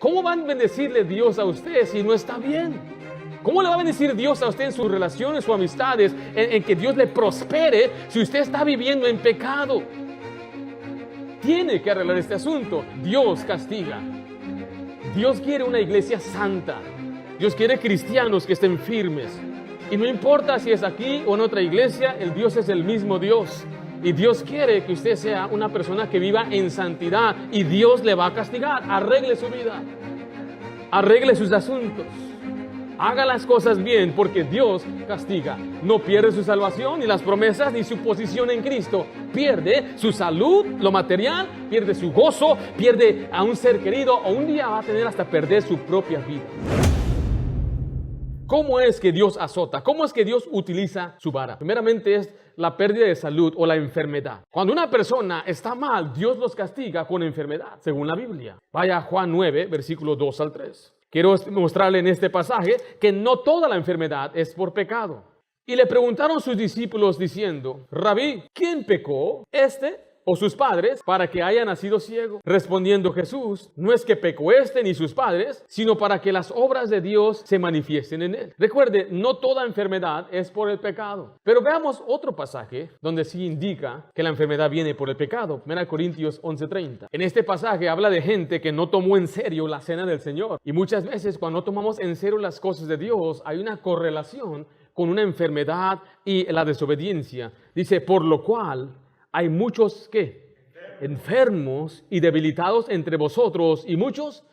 ¿Cómo va a bendecirle Dios a usted si no está bien? ¿Cómo le va a bendecir Dios a usted en sus relaciones, sus amistades, en que Dios le prospere si usted está viviendo en pecado? Tiene que arreglar este asunto. Dios castiga. Dios quiere una iglesia santa. Dios quiere cristianos que estén firmes. Y no importa si es aquí o en otra iglesia, el Dios es el mismo Dios. Y Dios quiere que usted sea una persona que viva en santidad. Y Dios le va a castigar. Arregle su vida. Arregle sus asuntos. Haga las cosas bien, porque Dios castiga. No pierde su salvación, ni las promesas, ni su posición en Cristo. Pierde su salud, lo material, pierde su gozo, pierde a un ser querido, o un día va a tener hasta perder su propia vida. ¿Cómo es que Dios azota? ¿Cómo es que Dios utiliza su vara? Primeramente es la pérdida de salud o la enfermedad. Cuando una persona está mal, Dios los castiga con enfermedad, según la Biblia. Vaya a Juan 9, versículos 2 al 3. Quiero mostrarle en este pasaje que no toda la enfermedad es por pecado. Y le preguntaron sus discípulos diciendo: Rabí, ¿quién pecó, este o sus padres, para que haya nacido ciego? Respondiendo Jesús: no es que pecó este ni sus padres, sino para que las obras de Dios se manifiesten en él. Recuerde, no toda enfermedad es por el pecado. Pero veamos otro pasaje donde sí indica que la enfermedad viene por el pecado. 1 Corintios 11:30. En este pasaje habla de gente que no tomó en serio la cena del Señor. Y muchas veces cuando no tomamos en serio las cosas de Dios, hay una correlación con una enfermedad y la desobediencia. Dice: por lo cual hay muchos que enfermos y debilitados entre vosotros, y muchos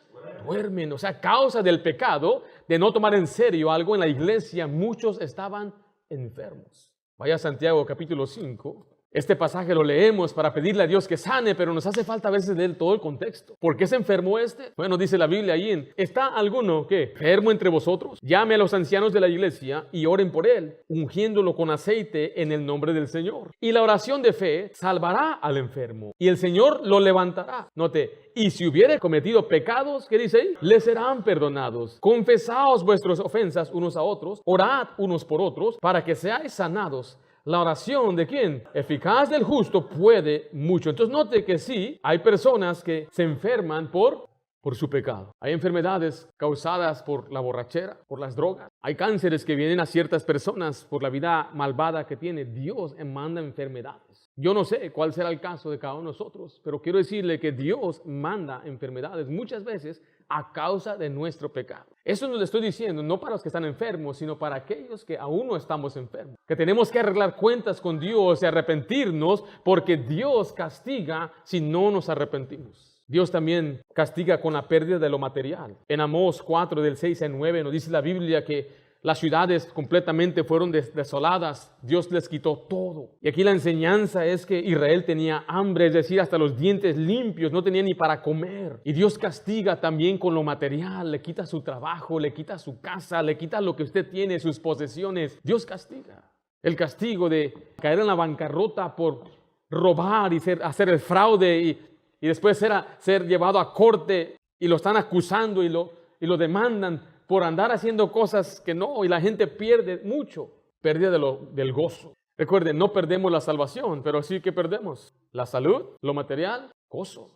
duermen. O sea, causa del pecado, de no tomar en serio algo en la iglesia, muchos estaban enfermos. Vaya a Santiago capítulo 5. Este pasaje lo leemos para pedirle a Dios que sane, pero nos hace falta a veces leer todo el contexto. ¿Por qué se enfermó este? Bueno, dice la Biblia ahí ¿está alguno que enfermo entre vosotros? Llame a los ancianos de la iglesia y oren por él, ungiéndolo con aceite en el nombre del Señor. Y la oración de fe salvará al enfermo, y el Señor lo levantará. Note: y si hubiere cometido pecados, ¿qué dice ahí? Le serán perdonados. Confesaos vuestras ofensas unos a otros, orad unos por otros, para que seáis sanados. La oración ¿de quién? Eficaz del justo puede mucho. Entonces note que sí, hay personas que se enferman por su pecado. Hay enfermedades causadas por la borrachera, por las drogas. Hay cánceres que vienen a ciertas personas por la vida malvada que tiene. Dios manda enfermedades. Yo no sé cuál será el caso de cada uno de nosotros, pero quiero decirle que Dios manda enfermedades muchas veces a causa de nuestro pecado. Eso no le estoy diciendo, no para los que están enfermos, sino para aquellos que aún no estamos enfermos. Que tenemos que arreglar cuentas con Dios y arrepentirnos, porque Dios castiga si no nos arrepentimos. Dios también castiga con la pérdida de lo material. En Amós 4, del 6 al 9, nos dice la Biblia que las ciudades completamente fueron desoladas. Dios les quitó todo. Y aquí la enseñanza es que Israel tenía hambre, es decir, hasta los dientes limpios, no tenía ni para comer. Y Dios castiga también con lo material, le quita su trabajo, le quita su casa, le quita lo que usted tiene, sus posesiones. Dios castiga. El castigo de caer en la bancarrota por robar y hacer el fraude y después ser llevado a corte y lo están acusando y lo demandan por andar haciendo cosas que no, y la gente pierde mucho. Pérdida del gozo. Recuerden, no perdemos la salvación, pero sí que perdemos la salud, lo material, gozo.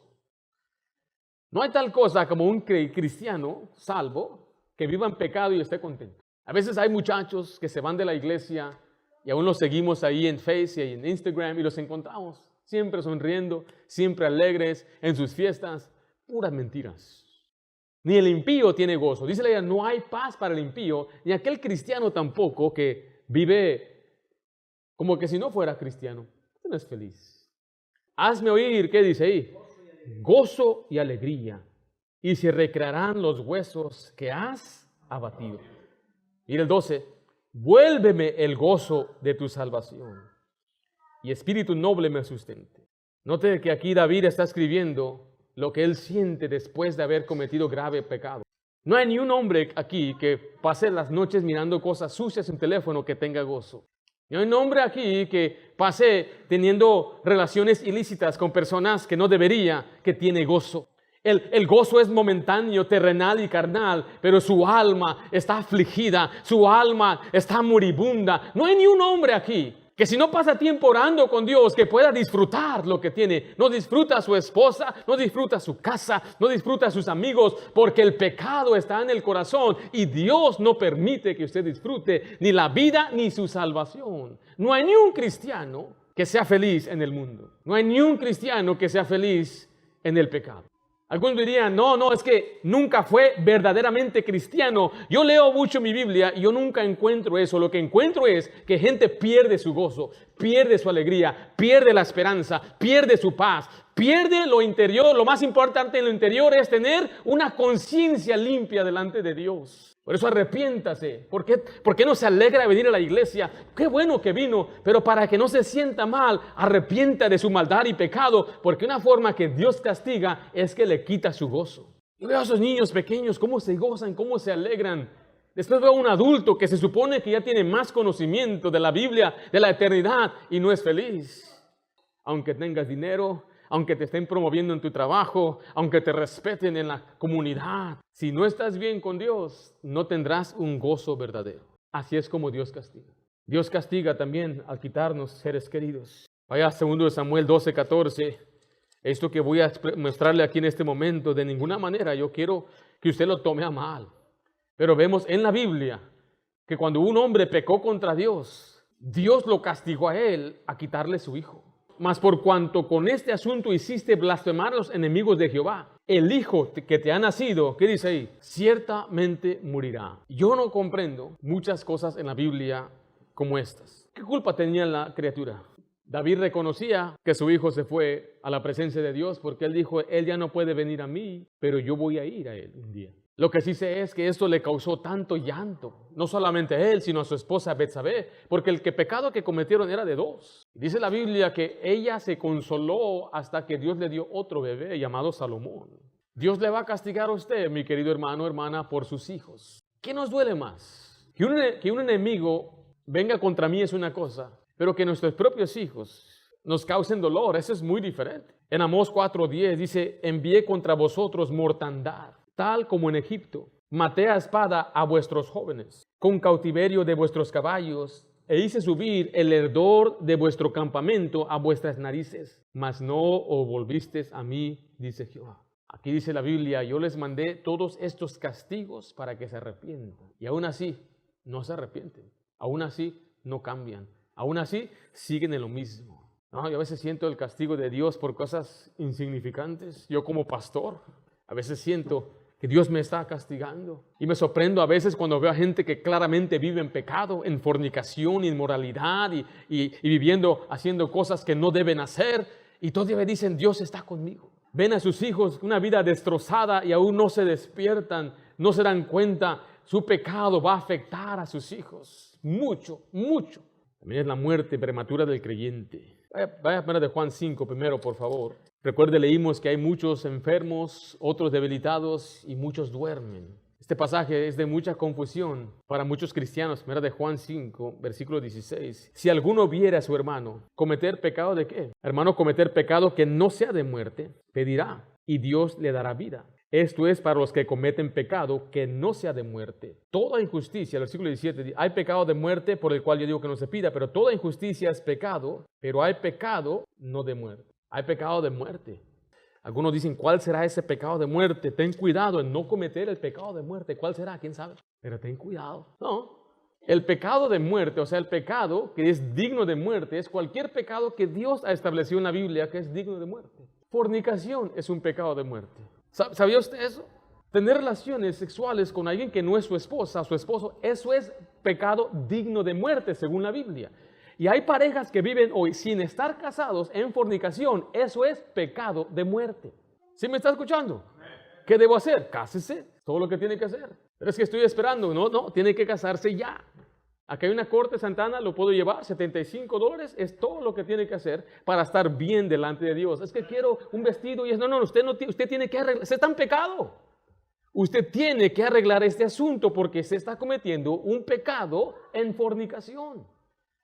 No hay tal cosa como un cristiano salvo que viva en pecado y esté contento. A veces hay muchachos que se van de la iglesia y aún los seguimos ahí en Facebook y en Instagram y los encontramos siempre sonriendo, siempre alegres en sus fiestas. Puras mentiras. Ni el impío tiene gozo. Dice la Biblia, no hay paz para el impío, ni aquel cristiano tampoco que vive como que si no fuera cristiano. Usted no es feliz. Hazme oír, ¿qué dice ahí? Gozo y alegría, y se recrearán los huesos que has abatido. Mira el 12. Vuélveme el gozo de tu salvación, y espíritu noble me sustente. Note que aquí David está escribiendo lo que él siente después de haber cometido grave pecado. No hay ni un hombre aquí que pase las noches mirando cosas sucias en teléfono que tenga gozo. No hay un hombre aquí que pase teniendo relaciones ilícitas con personas que no debería, que tiene gozo. El gozo es momentáneo, terrenal y carnal, pero su alma está afligida, su alma está moribunda. No hay ni un hombre aquí Que si no pasa tiempo orando con Dios, que pueda disfrutar lo que tiene. No disfruta a su esposa, no disfruta su casa, no disfruta a sus amigos, porque el pecado está en el corazón y Dios no permite que usted disfrute ni la vida ni su salvación. No hay ni un cristiano que sea feliz en el mundo. No hay ni un cristiano que sea feliz en el pecado. Algunos dirían, no, es que nunca fue verdaderamente cristiano. Yo leo mucho mi Biblia y yo nunca encuentro eso. Lo que encuentro es que gente pierde su gozo, pierde su alegría, pierde la esperanza, pierde su paz, pierde lo interior. Lo más importante en lo interior es tener una conciencia limpia delante de Dios. Por eso arrepiéntase. ¿Por qué no se alegra de venir a la iglesia? Qué bueno que vino, pero para que no se sienta mal, arrepienta de su maldad y pecado, porque una forma que Dios castiga es que le quita su gozo. Yo veo a esos niños pequeños, cómo se gozan, cómo se alegran. Después veo a un adulto que se supone que ya tiene más conocimiento de la Biblia, de la eternidad, y no es feliz. Aunque tengas dinero, aunque te estén promoviendo en tu trabajo, aunque te respeten en la comunidad, si no estás bien con Dios, no tendrás un gozo verdadero. Así es como Dios castiga. Dios castiga también al quitarnos seres queridos. Vaya a 2 Samuel 12:14. Esto que voy a mostrarle aquí en este momento, de ninguna manera yo quiero que usted lo tome a mal. Pero vemos en la Biblia que cuando un hombre pecó contra Dios, Dios lo castigó a él a quitarle su hijo. Mas por cuanto con este asunto hiciste blasfemar a los enemigos de Jehová, el hijo que te ha nacido, ¿qué dice ahí? Ciertamente morirá. Yo no comprendo muchas cosas en la Biblia como estas. ¿Qué culpa tenía la criatura? David reconocía que su hijo se fue a la presencia de Dios porque él dijo, él ya no puede venir a mí, pero yo voy a ir a él un día. Lo que sí sé es que esto le causó tanto llanto, no solamente a él, sino a su esposa Betsabé, porque el pecado que cometieron era de dos. Dice la Biblia que ella se consoló hasta que Dios le dio otro bebé llamado Salomón. Dios le va a castigar a usted, mi querido hermano o hermana, por sus hijos. ¿Qué nos duele más? Que un enemigo venga contra mí es una cosa, pero que nuestros propios hijos nos causen dolor, eso es muy diferente. En Amós 4:10 dice, envié contra vosotros mortandad, tal como en Egipto. Maté a espada a vuestros jóvenes, con cautiverio de vuestros caballos, e hice subir el hedor de vuestro campamento a vuestras narices. Mas no os volvisteis a mí, dice Jehová. Aquí dice la Biblia, yo les mandé todos estos castigos para que se arrepientan. Y aún así, no se arrepienten. Aún así, no cambian. Aún así, siguen en lo mismo. No, yo a veces siento el castigo de Dios por cosas insignificantes. Yo como pastor, a veces siento que Dios me está castigando. Y me sorprendo a veces cuando veo a gente que claramente vive en pecado, en fornicación, inmoralidad y viviendo, haciendo cosas que no deben hacer. Y todavía dicen, Dios está conmigo. Ven a sus hijos una vida destrozada y aún no se despiertan, no se dan cuenta. Su pecado va a afectar a sus hijos. Mucho, mucho. También es la muerte prematura del creyente. Vaya a de Juan 5 primero, por favor. Recuerde, leímos que hay muchos enfermos, otros debilitados y muchos duermen. Este pasaje es de mucha confusión para muchos cristianos. Primera de Juan 5, versículo 16. Si alguno viera a su hermano cometer pecado, ¿de qué? Hermano, cometer pecado que no sea de muerte, pedirá y Dios le dará vida. Esto es para los que cometen pecado que no sea de muerte. Toda injusticia, el versículo 17, hay pecado de muerte por el cual yo digo que no se pida, pero toda injusticia es pecado, pero hay pecado no de muerte. Hay pecado de muerte. Algunos dicen, ¿cuál será ese pecado de muerte? Ten cuidado en no cometer el pecado de muerte. ¿Cuál será? ¿Quién sabe? Pero ten cuidado. No. El pecado de muerte, o sea, el pecado que es digno de muerte, es cualquier pecado que Dios ha establecido en la Biblia que es digno de muerte. Fornicación es un pecado de muerte. ¿Sabía usted eso? Tener relaciones sexuales con alguien que no es su esposa, su esposo, eso es pecado digno de muerte según la Biblia. Y hay parejas que viven hoy sin estar casados en fornicación. Eso es pecado de muerte. ¿Sí me está escuchando? ¿Qué debo hacer? Cásese. Todo lo que tiene que hacer. Pero es que estoy esperando. No, tiene que casarse ya. Aquí hay una corte Santana, lo puedo llevar, $75. Es todo lo que tiene que hacer para estar bien delante de Dios. Es que quiero un vestido y es, usted tiene que arreglar. Usted está en pecado. Usted tiene que arreglar este asunto porque se está cometiendo un pecado en fornicación.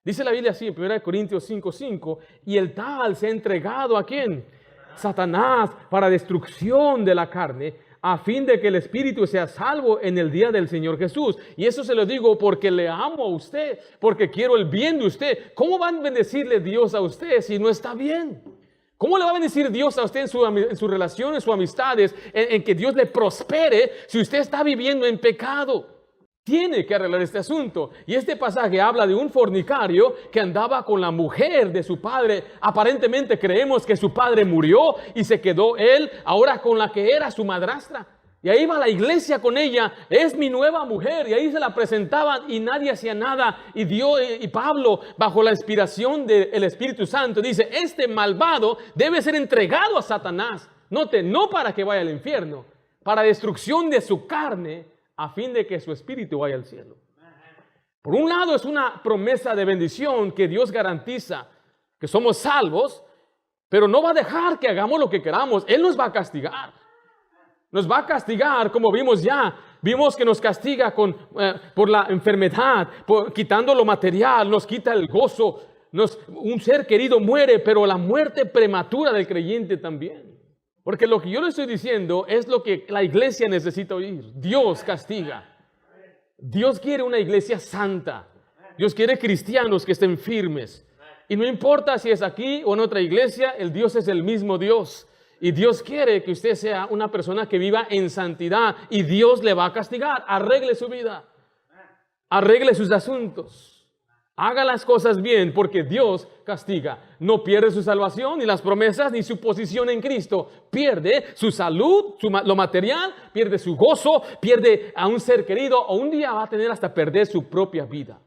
Dice la Biblia así en 1 Corintios 5:5, y el tal se ha entregado ¿a quién? Satanás, para destrucción de la carne, a fin de que el espíritu sea salvo en el día del Señor Jesús. Y eso se lo digo porque le amo a usted, porque quiero el bien de usted. ¿Cómo va a bendecirle Dios a usted si no está bien? ¿Cómo le va a bendecir Dios a usted en su relación, en sus amistades, en que Dios le prospere si usted está viviendo en pecado? Tiene que arreglar este asunto. Y este pasaje habla de un fornicario que andaba con la mujer de su padre. Aparentemente creemos que su padre murió y se quedó él ahora con la que era su madrastra. Y ahí va a la iglesia con ella, es mi nueva mujer, y ahí se la presentaban y nadie hacía nada. Y Pablo, bajo la inspiración del Espíritu Santo, dice, este malvado debe ser entregado a Satanás. Note, no para que vaya al infierno, para destrucción de su carne, a fin de que su espíritu vaya al cielo. Por un lado es una promesa de bendición que Dios garantiza, que somos salvos, pero no va a dejar que hagamos lo que queramos. Él nos va a castigar. Nos va a castigar, como vimos ya. Vimos que nos castiga por la enfermedad, quitando lo material, nos quita el gozo. Un ser querido muere, pero la muerte prematura del creyente también. Porque lo que yo le estoy diciendo es lo que la iglesia necesita oír. Dios castiga. Dios quiere una iglesia santa. Dios quiere cristianos que estén firmes. Y no importa si es aquí o en otra iglesia, el Dios es el mismo Dios. Y Dios quiere que usted sea una persona que viva en santidad. Y Dios le va a castigar. Arregle su vida. Arregle sus asuntos. Haga las cosas bien porque Dios castiga. No pierde su salvación, ni las promesas, ni su posición en Cristo. Pierde su salud, lo material, pierde su gozo, pierde a un ser querido o un día va a tener hasta perder su propia vida.